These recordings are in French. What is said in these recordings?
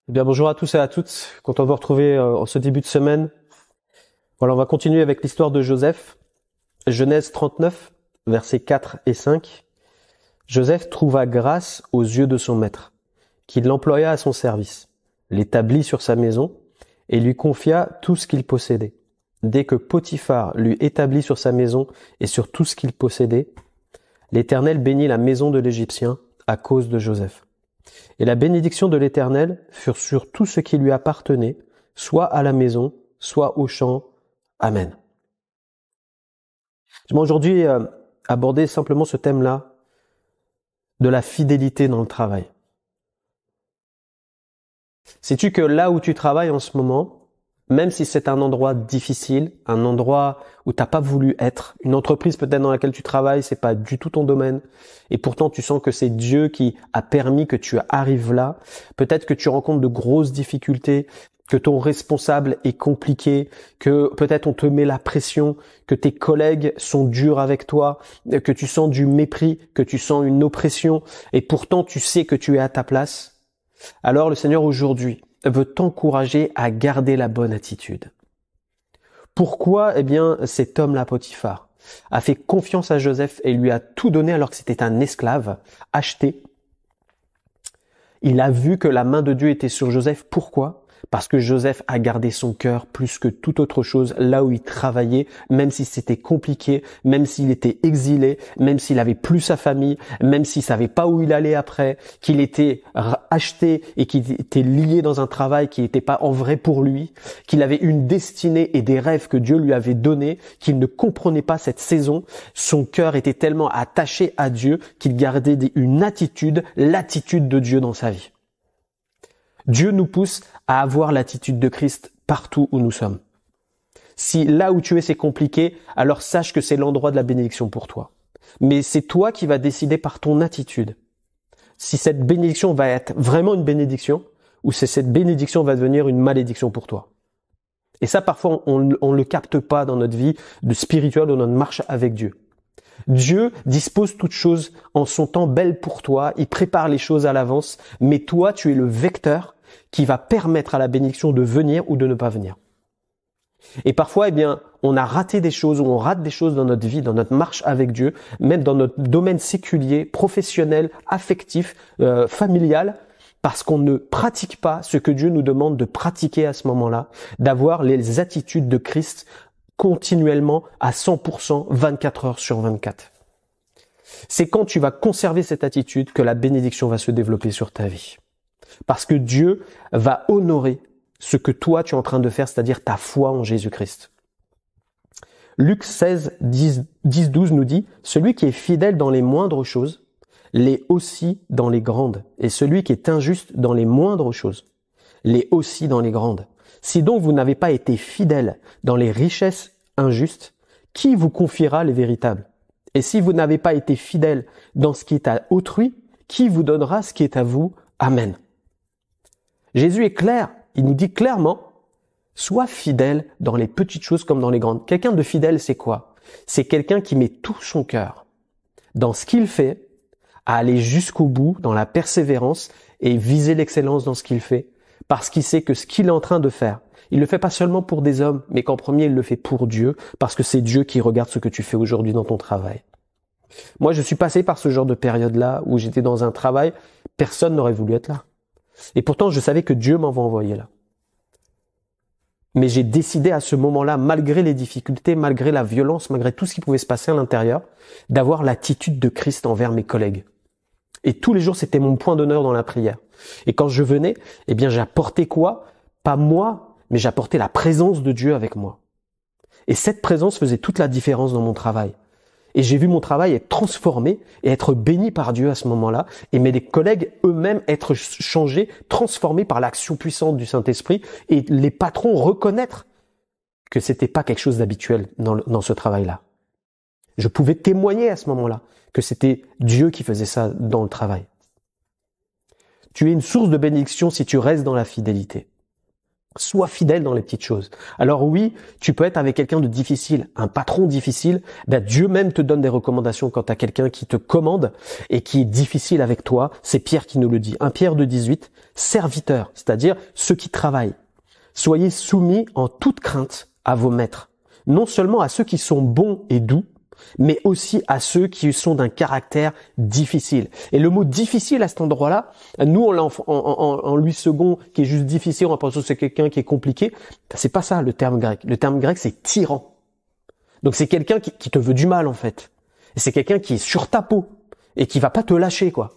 Eh bien, bonjour à tous et à toutes. Content de vous retrouver en ce début de semaine. Voilà, on va continuer avec l'histoire de Joseph. Genèse 39, versets 4 et 5. Joseph trouva grâce aux yeux de son maître, qui l'employa à son service, l'établit sur sa maison et lui confia tout ce qu'il possédait. Dès que Potiphar l'eut établi sur sa maison et sur tout ce qu'il possédait, l'Éternel bénit la maison de l'Égyptien à cause de Joseph. Et la bénédiction de l'Éternel fut sur tout ce qui lui appartenait, soit à la maison, soit au champ. Amen. Je vais aujourd'hui aborder simplement ce thème-là de la fidélité dans le travail. Sais-tu que là où tu travailles en ce moment, même si c'est un endroit difficile, un endroit où t'as pas voulu être, une entreprise peut-être dans laquelle tu travailles, c'est pas du tout ton domaine, et pourtant tu sens que c'est Dieu qui a permis que tu arrives là, peut-être que tu rencontres de grosses difficultés, que ton responsable est compliqué, que peut-être on te met la pression, que tes collègues sont durs avec toi, que tu sens du mépris, que tu sens une oppression, et pourtant tu sais que tu es à ta place. Alors le Seigneur aujourd'hui veut t'encourager à garder la bonne attitude. Pourquoi? Eh bien, cet homme-là, Potiphar, a fait confiance à Joseph et lui a tout donné alors que c'était un esclave acheté. Il a vu que la main de Dieu était sur Joseph. Pourquoi? Parce que Joseph a gardé son cœur plus que toute autre chose là où il travaillait, même si c'était compliqué, même s'il était exilé, même s'il avait plus sa famille, même s'il savait pas où il allait après, qu'il était acheté et qu'il était lié dans un travail qui n'était pas en vrai pour lui, qu'il avait une destinée et des rêves que Dieu lui avait donnés, qu'il ne comprenait pas cette saison. Son cœur était tellement attaché à Dieu qu'il gardait une attitude, l'attitude de Dieu dans sa vie. Dieu nous pousse à avoir l'attitude de Christ partout où nous sommes. Si là où tu es c'est compliqué, alors sache que c'est l'endroit de la bénédiction pour toi. Mais c'est toi qui vas décider par ton attitude si cette bénédiction va être vraiment une bénédiction ou si cette bénédiction va devenir une malédiction pour toi. Et ça, parfois, on ne le capte pas dans notre vie de spirituelle ou dans notre marche avec Dieu. Dieu dispose toutes choses en son temps belles pour toi, il prépare les choses à l'avance, mais toi, tu es le vecteur qui va permettre à la bénédiction de venir ou de ne pas venir. Et parfois, eh bien, on a raté des choses ou on rate des choses dans notre vie, dans notre marche avec Dieu, même dans notre domaine séculier, professionnel, affectif, familial, parce qu'on ne pratique pas ce que Dieu nous demande de pratiquer à ce moment-là, d'avoir les attitudes de Christ continuellement à 100%, 24 heures sur 24. C'est quand tu vas conserver cette attitude que la bénédiction va se développer sur ta vie. Parce que Dieu va honorer ce que toi tu es en train de faire, c'est-à-dire ta foi en Jésus-Christ. Luc 16, 12 nous dit « Celui qui est fidèle dans les moindres choses, l'est aussi dans les grandes. Et celui qui est injuste dans les moindres choses, l'est aussi dans les grandes. Si donc vous n'avez pas été fidèle dans les richesses injustes, qui vous confiera les véritables? Et si vous n'avez pas été fidèle dans ce qui est à autrui, qui vous donnera ce qui est à vous? Amen. » Jésus est clair, il nous dit clairement, sois fidèle dans les petites choses comme dans les grandes. Quelqu'un de fidèle, c'est quoi? C'est quelqu'un qui met tout son cœur dans ce qu'il fait, à aller jusqu'au bout, dans la persévérance et viser l'excellence dans ce qu'il fait, parce qu'il sait que ce qu'il est en train de faire, il le fait pas seulement pour des hommes, mais qu'en premier, il le fait pour Dieu, parce que c'est Dieu qui regarde ce que tu fais aujourd'hui dans ton travail. Moi, je suis passé par ce genre de période-là, où j'étais dans un travail, personne n'aurait voulu être là. Et pourtant, je savais que Dieu m'avait envoyé là. Mais j'ai décidé à ce moment-là, malgré les difficultés, malgré la violence, malgré tout ce qui pouvait se passer à l'intérieur, d'avoir l'attitude de Christ envers mes collègues. Et tous les jours, c'était mon point d'honneur dans la prière. Et quand je venais, eh bien, j'apportais quoi? Pas moi, mais j'apportais la présence de Dieu avec moi. Et cette présence faisait toute la différence dans mon travail. Et j'ai vu mon travail être transformé et être béni par Dieu à ce moment-là. Et mes collègues eux-mêmes être changés, transformés par l'action puissante du Saint-Esprit. Et les patrons reconnaître que c'était pas quelque chose d'habituel dans ce travail-là. Je pouvais témoigner à ce moment-là que c'était Dieu qui faisait ça dans le travail. Tu es une source de bénédiction si tu restes dans la fidélité. Sois fidèle dans les petites choses. Alors oui, tu peux être avec quelqu'un de difficile, un patron difficile. Ben Dieu même te donne des recommandations quand tu as quelqu'un qui te commande et qui est difficile avec toi. C'est Pierre qui nous le dit. 1 Pierre 2,18, serviteurs, c'est-à-dire ceux qui travaillent. Soyez soumis en toute crainte à vos maîtres, non seulement à ceux qui sont bons et doux, mais aussi à ceux qui sont d'un caractère difficile. Et le mot difficile à cet endroit-là, nous on l'a en Louis II qui est juste difficile, on pense que c'est quelqu'un qui est compliqué. C'est pas ça le terme grec. Le terme grec c'est tyran. Donc c'est quelqu'un qui te veut du mal en fait. Et c'est quelqu'un qui est sur ta peau et qui va pas te lâcher quoi.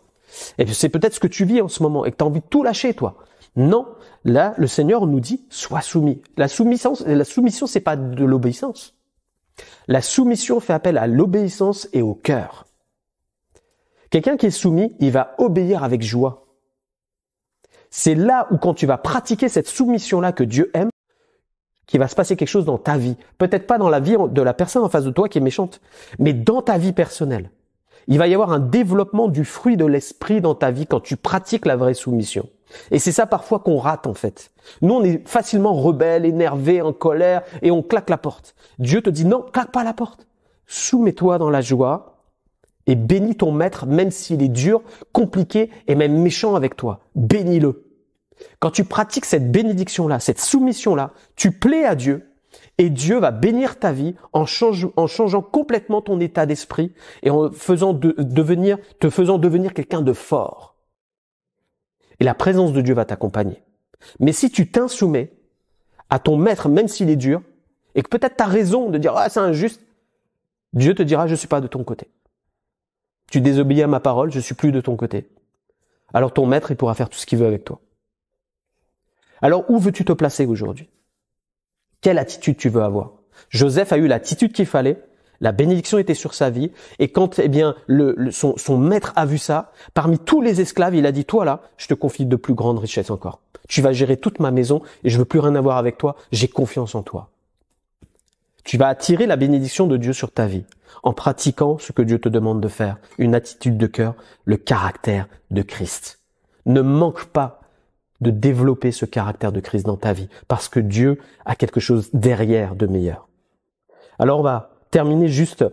Et c'est peut-être ce que tu vis en ce moment et que tu as envie de tout lâcher toi. Non, là le Seigneur nous dit sois soumis. La soumission c'est pas de l'obéissance. La soumission fait appel à l'obéissance et au cœur. Quelqu'un qui est soumis, il va obéir avec joie. C'est là où quand tu vas pratiquer cette soumission-là que Dieu aime, qu'il va se passer quelque chose dans ta vie. Peut-être pas dans la vie de la personne en face de toi qui est méchante, mais dans ta vie personnelle. Il va y avoir un développement du fruit de l'esprit dans ta vie quand tu pratiques la vraie soumission. Et c'est ça parfois qu'on rate en fait. Nous on est facilement rebelles, énervés, en colère et on claque la porte. Dieu te dit non, claque pas la porte. Soumets-toi dans la joie et bénis ton maître même s'il est dur, compliqué et même méchant avec toi. Bénis-le. Quand tu pratiques cette bénédiction-là, cette soumission-là, tu plais à Dieu et Dieu va bénir ta vie en changeant complètement ton état d'esprit et en te faisant devenir quelqu'un de fort. Et la présence de Dieu va t'accompagner. Mais si tu t'inssoumets à ton maître, même s'il est dur, et que peut-être tu as raison de dire « Ah, c'est injuste », Dieu te dira « Je suis pas de ton côté. Tu désobéis à ma parole, je suis plus de ton côté. » Alors ton maître, il pourra faire tout ce qu'il veut avec toi. Alors où veux-tu te placer aujourd'hui? Quelle attitude tu veux avoir? Joseph a eu l'attitude qu'il fallait. La bénédiction était sur sa vie. Et quand, son maître a vu ça, parmi tous les esclaves, il a dit, toi là, je te confie de plus grandes richesses encore. Tu vas gérer toute ma maison et je veux plus rien avoir avec toi. J'ai confiance en toi. Tu vas attirer la bénédiction de Dieu sur ta vie en pratiquant ce que Dieu te demande de faire. Une attitude de cœur, le caractère de Christ. Ne manque pas de développer ce caractère de Christ dans ta vie parce que Dieu a quelque chose derrière de meilleur. Alors on va terminer juste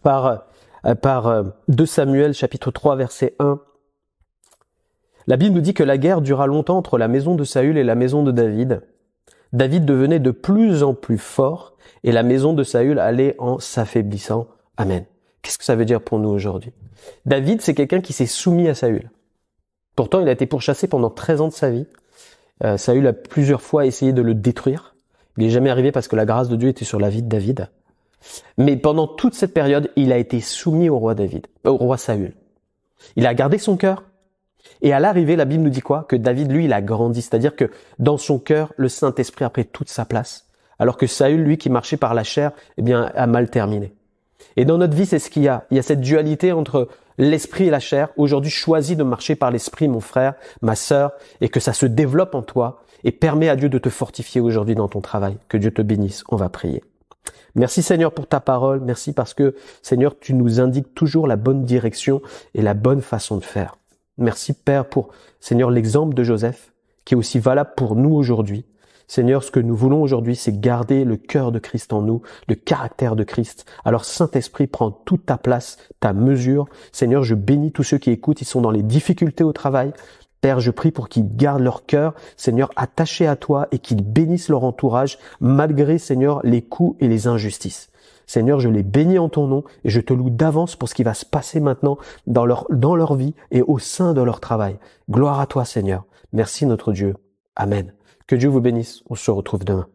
par 2 Samuel chapitre 3 verset 1. La Bible nous dit que la guerre dura longtemps entre la maison de Saül et la maison de David. David devenait de plus en plus fort et la maison de Saül allait en s'affaiblissant. Amen. Qu'est-ce que ça veut dire pour nous aujourd'hui? David, c'est quelqu'un qui s'est soumis à Saül. Pourtant, il a été pourchassé pendant 13 ans de sa vie. Saül a plusieurs fois essayé de le détruire. Il n'est jamais arrivé parce que la grâce de Dieu était sur la vie de David. Mais pendant toute cette période, il a été soumis au roi Saül. Il a gardé son cœur. Et à l'arrivée, la Bible nous dit quoi? Que David, lui, il a grandi. C'est-à-dire que dans son cœur, le Saint-Esprit a pris toute sa place. Alors que Saül, lui, qui marchait par la chair, a mal terminé. Et dans notre vie, c'est ce qu'il y a. Il y a cette dualité entre l'esprit et la chair. Aujourd'hui, choisis de marcher par l'esprit, mon frère, ma sœur, et que ça se développe en toi et permet à Dieu de te fortifier aujourd'hui dans ton travail. Que Dieu te bénisse. On va prier. Merci Seigneur pour ta parole. Merci parce que Seigneur, tu nous indiques toujours la bonne direction et la bonne façon de faire. Merci Père pour Seigneur l'exemple de Joseph qui est aussi valable pour nous aujourd'hui. Seigneur, ce que nous voulons aujourd'hui, c'est garder le cœur de Christ en nous, le caractère de Christ. Alors Saint-Esprit, prends toute ta place, ta mesure. Seigneur, je bénis tous ceux qui écoutent, ils sont dans les difficultés au travail. Père, je prie pour qu'ils gardent leur cœur, Seigneur, attaché à toi et qu'ils bénissent leur entourage malgré, Seigneur, les coups et les injustices. Seigneur, je les bénis en ton nom et je te loue d'avance pour ce qui va se passer maintenant dans leur vie et au sein de leur travail. Gloire à toi, Seigneur. Merci notre Dieu. Amen. Que Dieu vous bénisse. On se retrouve demain.